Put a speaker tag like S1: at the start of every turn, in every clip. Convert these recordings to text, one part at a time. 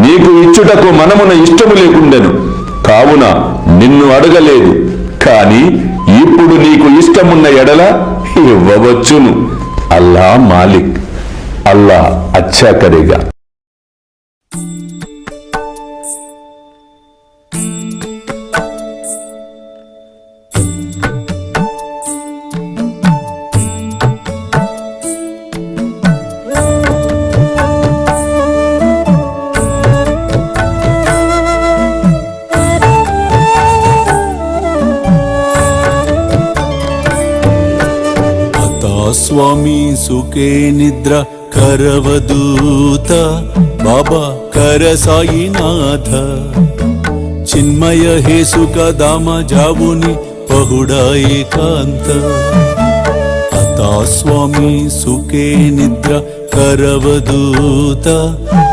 S1: నీకు ఇచ్చుటకు మనమున ఇష్టము లేకుండెను, కావున నిన్ను అడగలేదు. కాని ఇప్పుడు నీకు ఇష్టమున్న ఎడల ఇవ్వవచ్చును. అల్లా మాలిక్, అల్లా అచ్చా కరేగా.
S2: స్వామి సుఖే నిద్ర కరవదూత బాబా కర సాయినాథ చిన్మయ హే సుఖ దామ జావుని పహుడా ఏకాంత అతా స్వామి సుఖే నిద్ర కరవదూత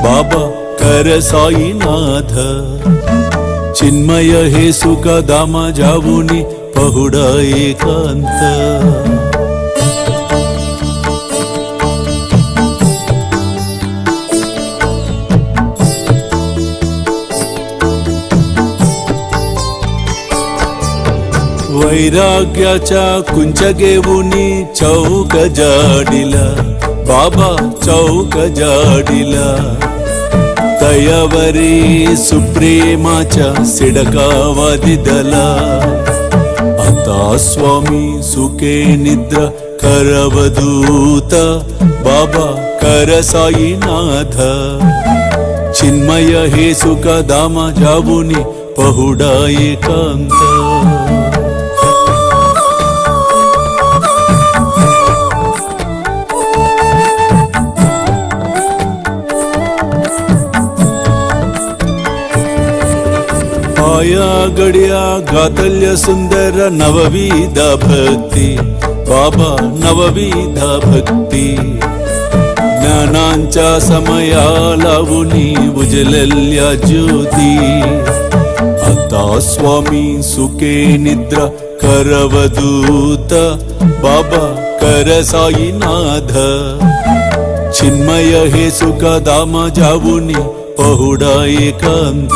S2: బాబా కర సాయినాథ చిన్మయ హే సుఖ దామ జావుని పహుడా ఏకాంత वैराग्याच्या कुंचगेवुनी चौक जाडिला बाबा चौक जाडिला तयावरी सुप्रेमाच्या सिडकावादिदला आता स्वामी सुखे निद्र करवदूत बाबा कर साईनाथ चिन्मय हे सुख दामा जावुनी पहुडा एकांत आया गड्या गातल्य सुंदर नवविध भक्ती बाबा नवविध भक्ती ज्ञानांच्या समया लावुनी उजलल्या ज्योती आता स्वामी सुखे निद्रा करवदूत बाबा कर साईनाथ चिन्मय हे सुख दामा जावुनी पहुडा एकांत